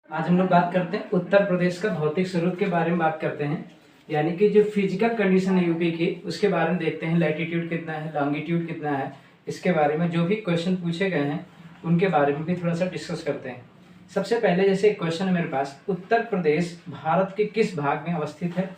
आज हम लोग बात करते हैं उत्तर प्रदेश का भौतिक स्वरूप के बारे में बात करते हैं, यानी कि जो फिजिकल कंडीशन है यूपी की उसके बारे में देखते हैं। लैटिट्यूड कितना है, लॉन्गिट्यूड कितना है, इसके बारे में जो भी क्वेश्चन पूछे गए हैं उनके बारे में भी थोड़ा सा डिस्कस करते हैं। सबसे पहले जैसे एक क्वेश्चन है मेरे पास, उत्तर प्रदेश भारत के किस भाग में अवस्थित है?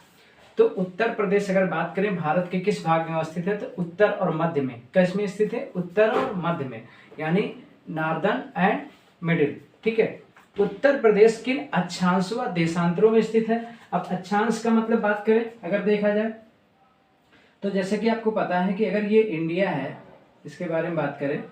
तो उत्तर प्रदेश अगर बात करें भारत के किस भाग में अवस्थित है, तो उत्तर और मध्य में। किस में स्थित है? उत्तर और मध्य में, यानी नॉर्दर्न एंड मिडिल। ठीक है। उत्तर प्रदेश किन अक्षांश व देशांतरों में स्थित है? अब अक्षांश का मतलब बात करें अगर देखा जाए तो जैसे कि आपको पता है कि अगर ये इंडिया है, इसके बारे में बात करें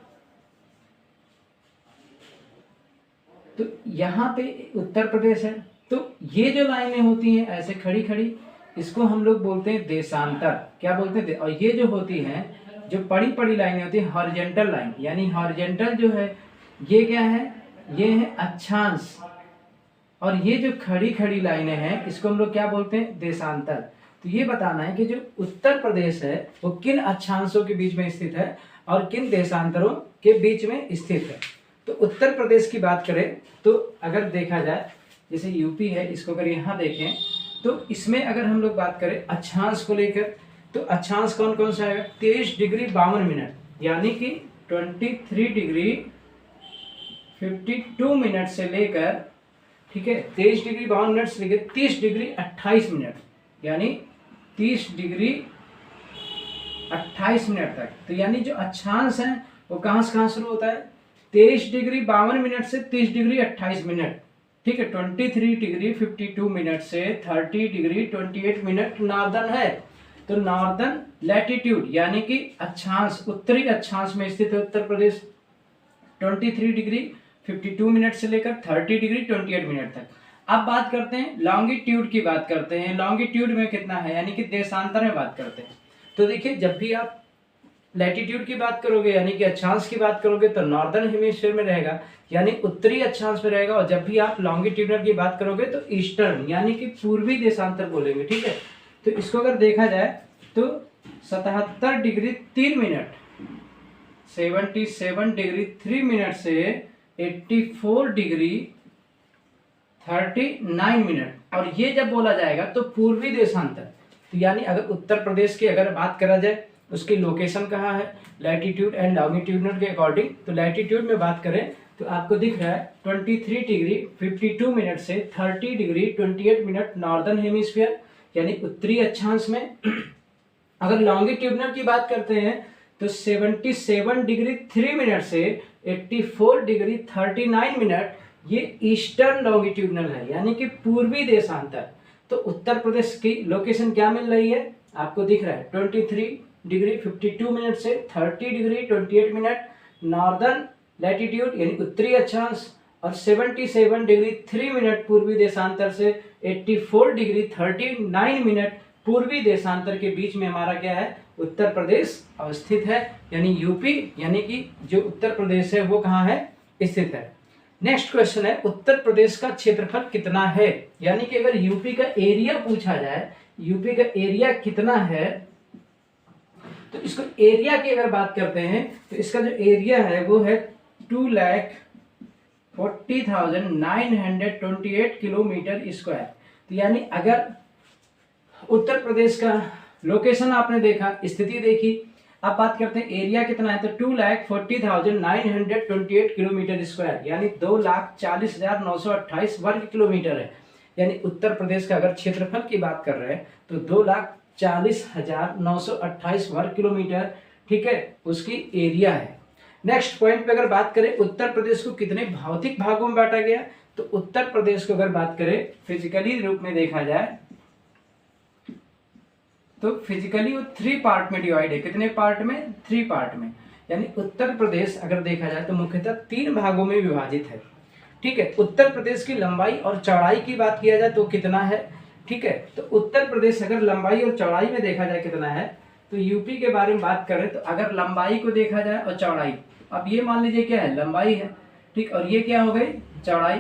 तो यहाँ पे उत्तर प्रदेश है, तो ये जो लाइनें होती हैं ऐसे खड़ी खड़ी, इसको हम लोग बोलते हैं देशांतर। क्या बोलते हैं? और ये जो होती हैं, जो पड़ी पड़ी लाइनें होती हैं हॉरिजॉन्टल लाइन, यानी हॉरिजॉन्टल जो है ये क्या है? ये है अक्षांश। और ये जो खड़ी खड़ी लाइनें हैं इसको हम लोग क्या बोलते हैं? देशांतर। तो ये बताना है कि जो उत्तर प्रदेश है वो किन अक्षांशों के बीच में स्थित है और किन देशांतरों के बीच में स्थित है। तो उत्तर प्रदेश की बात करें तो अगर देखा जाए, जैसे यूपी है, इसको अगर यहाँ देखें तो इसमें अगर हम लोग बात करें अक्षांश को लेकर, तो अक्षांश कौन कौन सा आएगा? 23 डिग्री 52 मिनट, यानी कि 23 डिग्री 52 मिनट से लेकर, ठीक है, 23 डिग्री 52 मिनट से लेकर 30 डिग्री 28 मिनट, यानी 30 डिग्री 28 मिनट तक। तो यानी जो अक्षांश है वो कहाँ से कहाँ शुरू होता है? 23 डिग्री 52 मिनट से 30 डिग्री 28 मिनट। ठीक है। 23 डिग्री 52 मिनट से 30 डिग्री 28 मिनट नॉर्दर्न है। तो नॉर्दर्न लैटिट्यूड यानी कि अक्षांश, उत्तरी अक्षांश में स्थित है उत्तर प्रदेश। 23 डिग्री 52 मिनट से लेकर 30 डिग्री 28 मिनट तक। अब बात करते हैं लॉन्गिट्यूड की, बात करते हैं लॉन्गिट्यूड में कितना है, यानी कि देशांतर में बात करते हैं। तो देखिए, जब भी आप लैटिट्यूड की बात करोगे यानी कि अक्षांश की बात करोगे तो नॉर्दर्न हेमिस्फीयर में रहेगा, यानी उत्तरी अक्षांश में रहेगा। और जब भी आप लॉन्गिट्यूडनल की बात करोगे तो ईस्टर्न यानी कि पूर्वी देशांतर बोलेंगे। ठीक है। तो इसको अगर देखा जाए तो 77 डिग्री 3 मिनट, 77 डिग्री 3 मिनट से 84 डिग्री 39 मिनट। और ये जब बोला जाएगा तो पूर्वी देशांतर, तो यानी अगर उत्तर प्रदेश की अगर बात करा जाए उसकी लोकेशन कहाँ है लैटिट्यूड एंड लॉन्गिट्यूडनल के अकॉर्डिंग, तो लैटिट्यूड में बात करें तो आपको दिख रहा है 23 डिग्री 52 मिनट से 30 डिग्री 28 मिनट नॉर्दर्न हेमिस्फीयर, यानी उत्तरी अक्षांश में। अगर लॉन्गिट्यूडनल की बात करते हैं तो 77 डिग्री 3 मिनट से 84 डिग्री 39 मिनट, ये ईस्टर्न लॉन्गिट्यूडनल है, यानी कि पूर्वी देशांतर। तो उत्तर प्रदेश की लोकेशन क्या मिल रही है आपको दिख रहा है 23 डिग्री 52 मिनट से 30 डिग्री 28 मिनट नॉर्दर्न लैटिट्यूड यानी उत्तरी अक्षांश, और 77 डिग्री 3 मिनट पूर्वी देशांतर से 84 डिग्री 39 मिनट पूर्वी देशांतर के बीच में हमारा क्या है? उत्तर प्रदेश अवस्थित है, यानी यूपी, यानी कि जो उत्तर प्रदेश है वो कहाँ है? स्थित है। नेक्स्ट क्वेश्चन है, उत्तर प्रदेश का क्षेत्रफल कितना है? यानी कि अगर यूपी का एरिया पूछा जाए, यूपी का एरिया कितना है, तो इसको एरिया की अगर बात करते हैं तो इसका जो एरिया है वो है 2,40,928 किलोमीटर स्क्वायर। तो यानी अगर उत्तर प्रदेश का लोकेशन आपने देखा, स्थिति देखी, अब बात करते हैं एरिया कितना है, तो 2,40,928 किलोमीटर स्क्वायर, यानी 2,40,928 वर्ग किलोमीटर है। यानी उत्तर प्रदेश का अगर क्षेत्रफल की बात कर रहे हैं तो 2,40,928 वर्ग किलोमीटर, ठीक है, उसकी एरिया है। नेक्स्ट पॉइंट पे अगर बात करें उत्तर प्रदेश को कितने भौतिक भागों में बांटा गया, तो उत्तर प्रदेश को अगर बात करें फिजिकली रूप में देखा जाए तो फिजिकली वो 3 पार्ट में डिवाइड है। कितने पार्ट में? 3 पार्ट में। यानी उत्तर प्रदेश अगर देखा जाए तो मुख्यतः 3 भागों में विभाजित है। ठीक है। उत्तर प्रदेश की लंबाई और चौड़ाई की बात किया जाए तो कितना है? ठीक है। तो उत्तर प्रदेश अगर लंबाई और चौड़ाई में देखा जाए कितना है, तो यूपी के बारे में बात करें तो अगर लंबाई को देखा जाए और चौड़ाई, अब ये मान लीजिए क्या है? लंबाई है, ठीक, और ये क्या हो गई? चौड़ाई।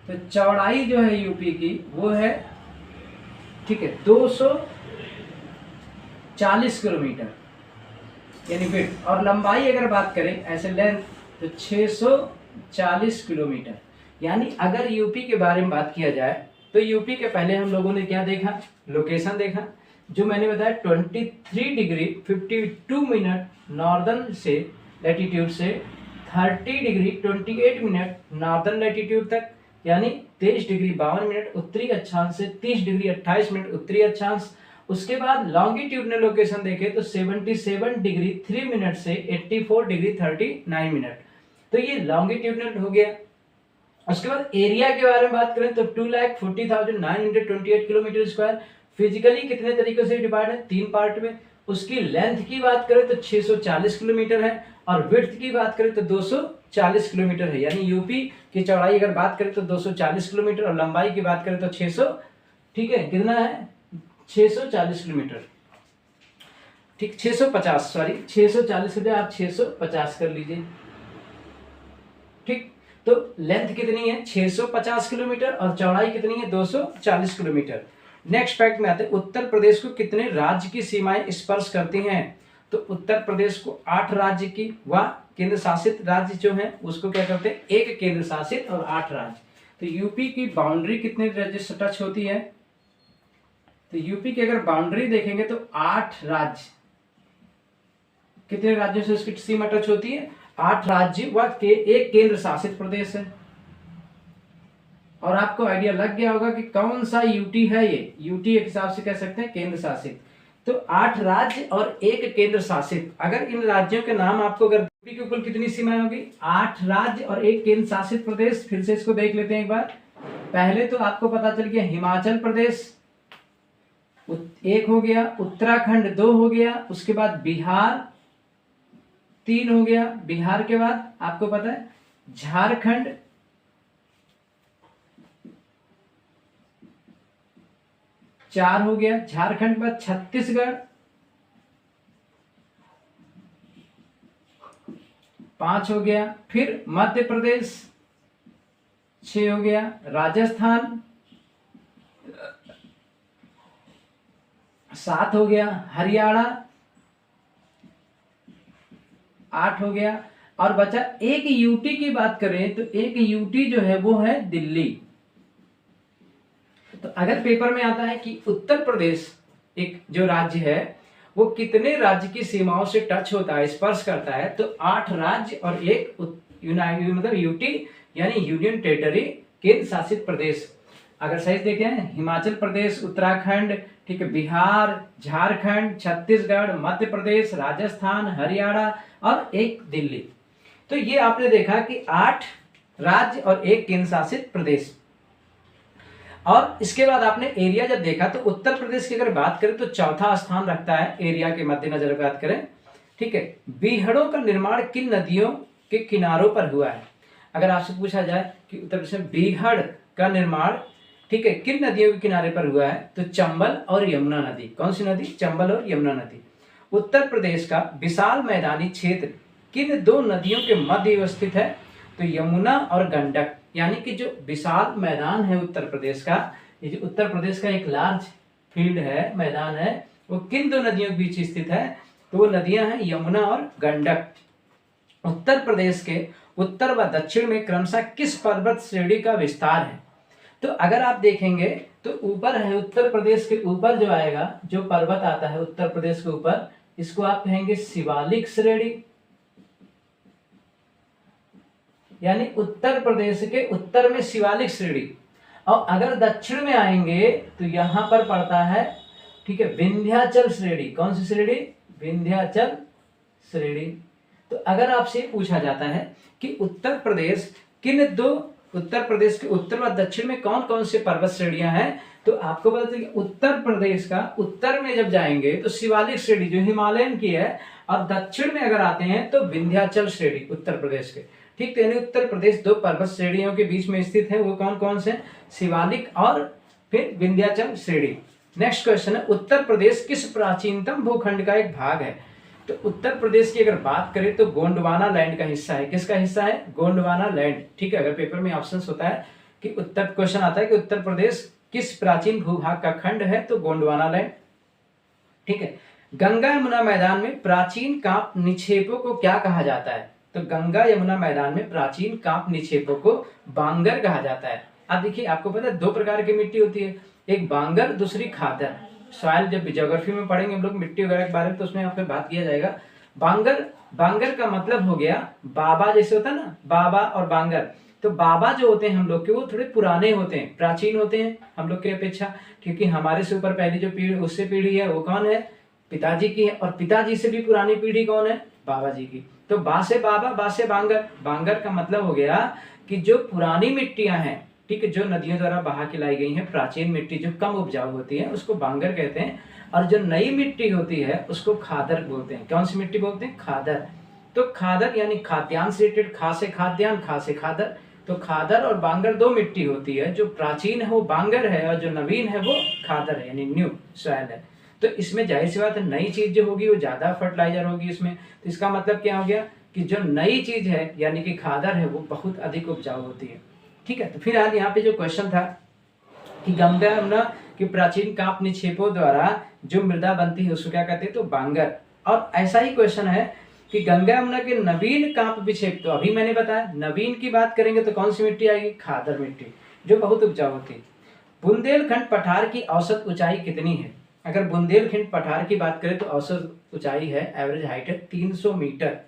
तो चौड़ाई जो है यूपी की वो है, ठीक है, 240 किलोमीटर यानी विड्थ, और लंबाई अगर बात करें ऐसे लेंथ तो 640 किलोमीटर। यानी अगर यूपी के बारे में बात किया जाए तो यूपी के पहले हम लोगों ने क्या देखा, लोकेशन देखा, जो मैंने बताया 23 डिग्री 52 मिनट नॉर्दर्न से लैटिट्यूड से 30 डिग्री 28 मिनट नॉर्दर्न लैटिट्यूड तक, यानी 23 डिग्री 52 मिनट उत्तरी अक्षांश से 30 डिग्री 28 मिनट उत्तरी अक्षांश। उसके बाद लॉन्गिट्यूडनल लोकेशन देखे तो 77 डिग्री 3 मिनट से 84 डिग्री 39 मिनट, तो ये लॉन्गिट्यूडनल हो गया। उसके बाद एरिया के बारे में बात करें तो 2,40,928 किलोमीटर स्क्वायर। फिजिकली कितने तरीके से डिवाइड है, 3 पार्ट में। उसकी लेंथ की बात करें तो 640 किलोमीटर है और विड्थ की बात करें तो 240 किलोमीटर है, यानी यूपी की चौड़ाई अगर बात करें तो 240 किलोमीटर और लंबाई की बात करें तो 600, ठीक है, कितना है 640 किलोमीटर, ठीक 650, सॉरी 640 से आप 650 कर लीजिए, ठीक। तो लेंथ कितनी है 650 किलोमीटर और चौड़ाई कितनी है 240 किलोमीटर। नेक्स्ट फैक्ट में आते हैं, उत्तर प्रदेश को कितने राज्य की सीमाएं स्पर्श करती हैं, तो उत्तर प्रदेश को 8 राज्य की व केंद्र शासित राज्य जो है उसको क्या करते हैं, 1 केंद्र शासित और 8 राज्य। तो यूपी की बाउंड्री कितने राज्य से टच होती है, तो यूपी की अगर बाउंड्री देखेंगे तो 8 राज्य, कितने राज्यों से उसकी सीमा टच होती है, 8 राज्य व 1 केंद्र शासित प्रदेश है। और आपको आइडिया लग गया होगा कि कौन सा यूटी है, ये यूटी एक हिसाब से कह सकते हैं केंद्र शासित। तो 8 राज्य और 1 केंद्र शासित, अगर इन राज्यों के नाम आपको, अगर यूपी की कुल कितनी सीमाएं होगी, 8 राज्य और 1 केंद्र शासित प्रदेश। फिर से इसको देख लेते हैं एक बार। पहले तो आपको पता चल गया हिमाचल प्रदेश 1 हो गया, उत्तराखंड 2 हो गया, उसके बाद बिहार 3 हो गया, बिहार के बाद आपको पता है झारखंड 4 हो गया, झारखंड के बाद छत्तीसगढ़ 5 हो गया, फिर मध्य प्रदेश 6 हो गया, राजस्थान 7 हो गया, हरियाणा 8 हो गया, और बचा एक यूटी की बात करें तो एक यूटी जो है वो है दिल्ली। तो अगर पेपर में आता है कि उत्तर प्रदेश एक जो राज्य है वो कितने राज्य की सीमाओं से टच होता है, स्पर्श करता है, तो 8 राज्य और 1 मतलब यूटी यानी यूनियन टेरिटरी केंद्र शासित प्रदेश। अगर सही देखें हिमाचल प्रदेश, उत्तराखंड, ठीक है, बिहार, झारखंड, छत्तीसगढ़, मध्य प्रदेश, राजस्थान, हरियाणा और 1 दिल्ली। तो ये आपने देखा कि 8 राज्य और 1 केंद्र शासित प्रदेश। और इसके बाद आपने एरिया जब देखा तो उत्तर प्रदेश की अगर बात करें तो चौथा स्थान रखता है एरिया के मद्देनजर बात करें, ठीक है। बीहड़ों का निर्माण किन नदियों के किनारों पर हुआ है, अगर आपसे पूछा जाए कि उत्तर प्रदेश में बीहड़ का निर्माण, ठीक है, किन नदियों के किनारे पर हुआ है, तो चंबल और यमुना नदी। कौन सी नदी, चंबल और यमुना नदी। उत्तर प्रदेश का विशाल मैदानी क्षेत्र किन 2 नदियों के मध्य अवस्थित है, तो यमुना और गंडक। यानी कि जो विशाल मैदान है उत्तर प्रदेश का, ये जो उत्तर प्रदेश का एक लार्ज फील्ड है, मैदान है, वो किन 2 नदियों के बीच स्थित है, तो वो नदियां हैं यमुना और गंडक। उत्तर प्रदेश के उत्तर व दक्षिण में क्रमशः किस पर्वत श्रेणी का विस्तार है, तो अगर आप देखेंगे तो ऊपर है उत्तर प्रदेश के ऊपर जो आएगा, जो पर्वत आता है उत्तर प्रदेश के ऊपर, इसको आप कहेंगे शिवालिक श्रेणी, यानी उत्तर प्रदेश के उत्तर में शिवालिक श्रेणी। और अगर दक्षिण में आएंगे तो यहां पर पड़ता है, ठीक है, विंध्याचल श्रेणी। कौन सी श्रेणी, विंध्याचल श्रेणी। तो अगर आपसे पूछा जाता है कि उत्तर प्रदेश किन 2, उत्तर प्रदेश के उत्तर व दक्षिण में कौन कौन से पर्वत श्रेणियां हैं, तो आपको पता चलेगा उत्तर प्रदेश का उत्तर में जब जाएंगे तो शिवालिक श्रेणी जो हिमालयन की है, और दक्षिण में अगर आते हैं तो विंध्याचल श्रेणी उत्तर प्रदेश के, ठीक। तो यानी उत्तर प्रदेश 2 पर्वत श्रेणियों के बीच में स्थित है, वो कौन कौन से, शिवालिक और फिर विंध्याचल श्रेणी। नेक्स्ट क्वेश्चन है, उत्तर प्रदेश किस प्राचीनतम भूखंड का एक भाग है, तो उत्तर प्रदेश की अगर बात करें तो गोंडवाना लैंड का हिस्सा है। किसका हिस्सा है, गोंडवाना लैंड, ठीक है। अगर पेपर में ऑप्शन होता है कि उत्तर, क्वेश्चन आता है कि उत्तर प्रदेश किस प्राचीन भूभाग का खंड है, तो गोंडवाना लैंड, ठीक है। गंगा यमुना मैदान में प्राचीन कांप निक्षेपों को क्या कहा जाता है, तो गंगा यमुना मैदान में प्राचीन कांप निक्षेपों को बांगर कहा जाता है। अब देखिए, आपको पता है 2 प्रकार की मिट्टी होती है, एक बांगर, दूसरी खादर। सॉइल जब ज्योग्राफी में पढ़ेंगे हम लोग मिट्टी वगैरह के बारे में, तो उसमें यहाँ पे बात किया जाएगा। बांगर, बांगर का मतलब हो गया बाबा, जैसे होता है ना बाबा और बांगर। तो बाबा जो होते हैं हम लोग के, वो थोड़े पुराने होते हैं, प्राचीन होते हैं हम लोग की अपेक्षा, क्योंकि हमारे से ऊपर पहली जो पीढ़ी, उससे पीढ़ी है वो कौन है, पिताजी की है, और पिताजी से भी पुरानी पीढ़ी कौन है, बाबा जी की। तो बा से बाबा, बा से बांगर। बांगर का मतलब हो गया कि जो पुरानी मिट्टियां हैं, ठीक है, जो नदियों द्वारा बहा के लाई गई हैं, प्राचीन मिट्टी जो कम उपजाऊ होती है उसको बांगर कहते हैं, और जो नई मिट्टी होती है उसको खादर बोलते हैं। कौन सी मिट्टी बोलते हैं, खादर। तो खादर यानी खाद्यान्न से रिलेटेड, खा से खाद्यान्न, खा से खादर। तो खादर और बांगर 2 मिट्टी होती है, जो प्राचीन है वो बांगर है, और जो नवीन है वो खादर है, यानी न्यू सॉइल है। तो इसमें जाहिर सी बात है, नई चीज जो होगी वो ज्यादा फर्टिलाइजर होगी इसमें। तो इसका मतलब क्या हो गया कि जो नई चीज है यानी कि खादर है, वो बहुत अधिक उपजाऊ होती है। ठीक है, तो फिर आज यहाँ पे जो क्वेश्चन था कि गंगा यमुना की प्राचीन कांप निक्षेपों द्वारा जो मृदा बनती है उसको क्या कहते हैं, तो बांगर। और ऐसा ही क्वेश्चन है कि गंगा यमुना के नवीन कांप विक्षेप, तो अभी मैंने बताया नवीन की बात करेंगे तो कौन सी मिट्टी आएगी, खादर मिट्टी, जो बहुत उपजाऊ होती है। बुंदेलखंड पठार की औसत ऊंचाई कितनी है। अगर बुंदेलखंड पठार की बात करें तो औसत ऊंचाई है, एवरेज हाइट है 300 मीटर।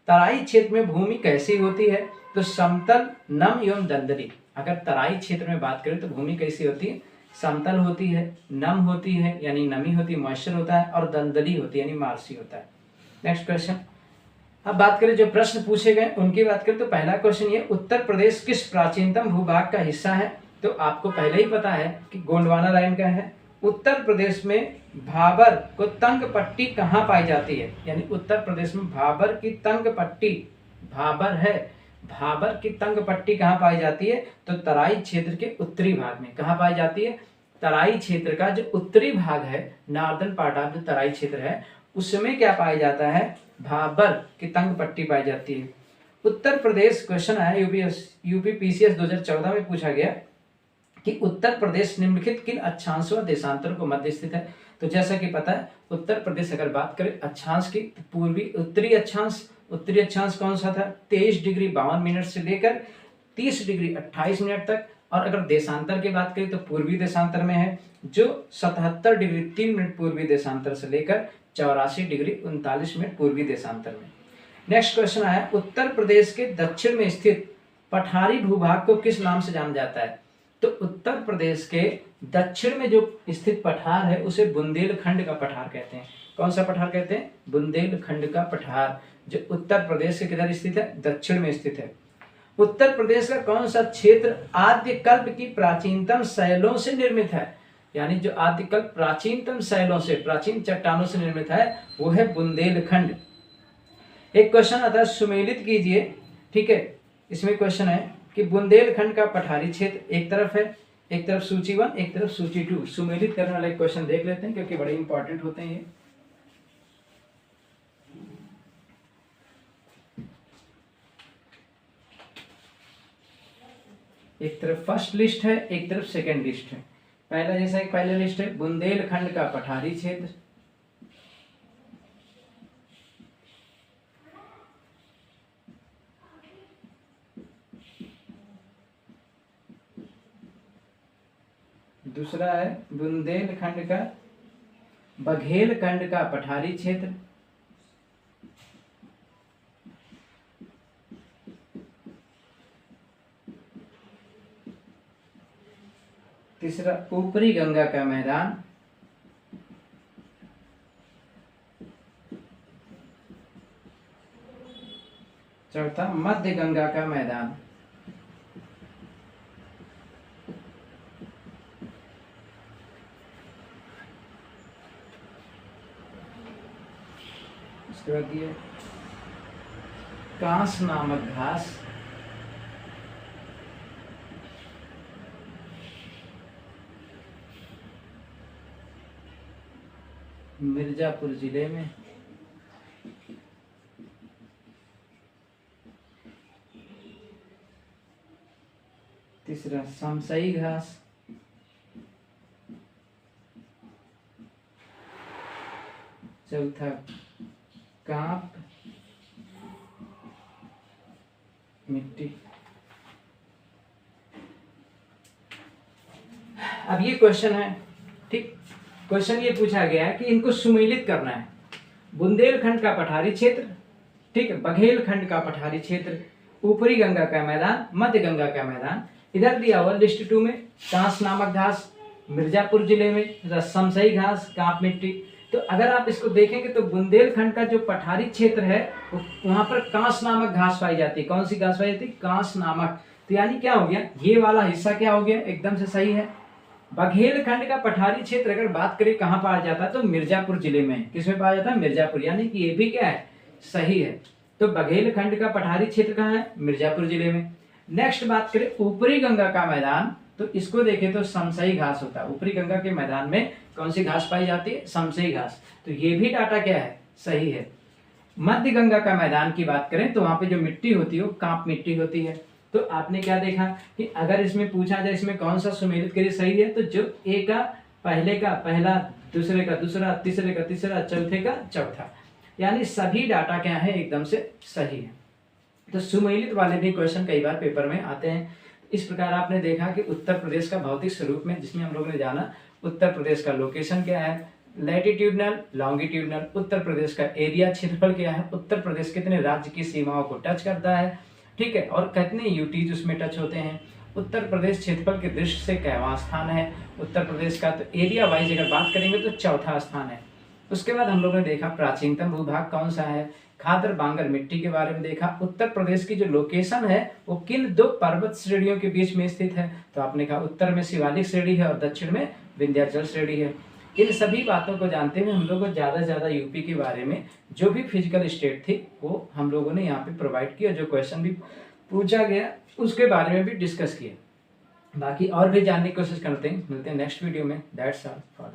तराई क्षेत्र में भूमि कैसी होती है, तो समतल, नम एवं दलदली। अगर तराई क्षेत्र में बात करें तो भूमि कैसी होती है, समतल होती है, नम होती है यानी नमी होती है, मॉइस्चर होता है, और दलदली होती है यानी मार्सी होता है। Next question. अब बात करें जो प्रश्न पूछे गए उनकी बात करें तो पहला क्वेश्चन ये, उत्तर प्रदेश किस प्राचीनतम भूभाग का हिस्सा है। तो आपको पहले ही पता है कि गोंडवाना लाइन का है। उत्तर प्रदेश में भाबर को तंग पट्टी कहाँ पाई जाती है, यानी उत्तर प्रदेश में भाबर की तंग पट्टी, भाबर है, भाबर की तंग पट्टी कहाँ पाई जाती है, तो तराई क्षेत्र के उत्तरी भाग में। कहाँ पाई जाती है, तराई क्षेत्र का जो उत्तरी भाग है, नॉर्दर्न पार्ट ऑफ जो तराई क्षेत्र है, उसमें क्या पाया जाता है, भाबर की तंग पट्टी पाई जाती है। उत्तर प्रदेश, क्वेश्चन आया यूपी पीसीएस 2014 में पूछा गया कि उत्तर प्रदेश निम्नलिखित किन अक्षांश व देशांतरों को मध्य स्थित है। तो जैसा कि पता है उत्तर प्रदेश अगर बात करें अक्षांश की, तो पूर्वी उत्तरी अक्षांश, उत्तरी अक्षांश कौन सा था, 23 डिग्री 52 मिनट से लेकर 30 डिग्री 28 मिनट तक। और अगर देशांतर की बात करें तो पूर्वी देशांतर में है, जो 77 डिग्री 3 मिनट पूर्वी देशांतर से लेकर 84 डिग्री 39 मिनट पूर्वी देशांतर में। नेक्स्ट क्वेश्चन आया, उत्तर प्रदेश के दक्षिण में स्थित पठारी भूभाग को किस नाम से जाना जाता है। तो उत्तर प्रदेश के दक्षिण में जो स्थित पठार है उसे बुंदेलखंड का पठार कहते हैं। कौन सा पठार कहते हैं, बुंदेलखंड का पठार, जो उत्तर प्रदेश के किधर स्थित है, दक्षिण में स्थित है। उत्तर प्रदेश का कौन सा क्षेत्र आद्यकल्प की प्राचीनतम शैलों से निर्मित है, यानी जो आद्यकल्प प्राचीनतम शैलों से, प्राचीन चट्टानों से निर्मित है, वो है बुंदेलखंड। एक क्वेश्चन आता है, सुमेलित कीजिए, ठीक है, इसमें क्वेश्चन है कि बुंदेलखंड का पठारी क्षेत्र एक तरफ है, एक तरफ सूची 1, एक तरफ सूची 2। सुमेलित करने वाले क्वेश्चन देख लेते हैं क्योंकि बड़े इंपॉर्टेंट होते हैं ये। एक तरफ फर्स्ट लिस्ट है, एक तरफ सेकंड लिस्ट है। पहला जैसा एक पहला लिस्ट है, बुंदेलखंड का पठारी क्षेत्र, दूसरा है बुंदेलखंड का बघेलखंड का पठारी क्षेत्र, तीसरा ऊपरी गंगा का मैदान, चौथा मध्य गंगा का मैदान। उसके बाद ये कांस नामक घास, मिर्जापुर जिले में, तीसरा समसई घास, चौथा कांप, मिट्टी। अब ये क्वेश्चन है, ठीक, क्वेश्चन ये पूछा गया है कि इनको सुमेलित करना है। बुंदेलखंड का पठारी क्षेत्र, ठीक है, बघेलखंड का पठारी क्षेत्र, ऊपरी गंगा का मैदान, मध्य गंगा का मैदान। इधर दिया हुआ लिस्ट 2 में कांस नामक घास मिर्जापुर जिले में, समसई घास, कांप मिट्टी। तो अगर आप इसको देखेंगे तो बुंदेलखंड का जो पठारी क्षेत्र है वहां पर कांस नामक घास पाई जाती है। कौन सी घास पाई जाती है? कांस नामक। तो यानी क्या हो गया, ये वाला हिस्सा क्या हो गया, एकदम से सही है। बघेलखंड का पठारी क्षेत्र अगर बात करें कहाँ पाया जाता है तो मिर्जापुर जिले में। किसमें पाया जाता है? मिर्जापुर। यानी कि ये भी क्या है, सही है। तो बघेलखंड का पठारी क्षेत्र कहाँ है? मिर्जापुर जिले में। नेक्स्ट बात करें ऊपरी गंगा का मैदान, तो इसको देखें तो समसई घास होता है। ऊपरी गंगा के मैदान में कौन सी घास पाई जाती है? समसई घास। तो ये भी डाटा क्या है, सही है। मध्य गंगा का मैदान की बात करें तो वहां पे जो मिट्टी होती है वो कांप मिट्टी होती है। तो आपने क्या देखा कि अगर इसमें पूछा जाए इसमें कौन सा सुमेलित करिए सही है, तो जो ए का पहले का पहला, दूसरे का दूसरा, तीसरे का तीसरा, चौथे का चौथा, यानी सभी डाटा क्या है, एकदम से सही है। तो सुमेलित वाले भी क्वेश्चन कई बार पेपर में आते हैं। इस प्रकार आपने देखा कि उत्तर प्रदेश का भौतिक स्वरूप में, जिसमें हम लोगों ने जाना उत्तर प्रदेश का लोकेशन क्या है, लैटिट्यूडनल, लॉन्गिट्यूडनल, उत्तर प्रदेश का एरिया क्षेत्रफल क्या है, उत्तर प्रदेश कितने राज्य की सीमाओं को टच करता है, ठीक है, और कितने यूटीज उसमें टच होते हैं, उत्तर प्रदेश क्षेत्रफल के दृष्टि से कैवां स्थान है उत्तर प्रदेश का, तो एरिया वाइज अगर बात करेंगे तो चौथा स्थान है। उसके बाद हम लोगों ने देखा प्राचीनतम भूभाग कौन सा है, खादर बांगर मिट्टी के बारे में देखा। उत्तर प्रदेश की जो लोकेशन है वो किन दो पर्वत श्रेणियों के बीच में स्थित है, तो आपने कहा उत्तर में शिवालिक श्रेणी है और दक्षिण में विंध्याचल श्रेणी है। इन सभी बातों को जानते हुए हम लोग को ज्यादा से ज्यादा यूपी के बारे में जो भी फिजिकल स्टेट थी वो हम लोगों ने यहाँ पे प्रोवाइड किया, जो क्वेश्चन भी पूछा गया उसके बारे में भी डिस्कस किया। बाकी और भी जानने की कोशिश करते हैं, मिलते हैं नेक्स्ट वीडियो में। That's all for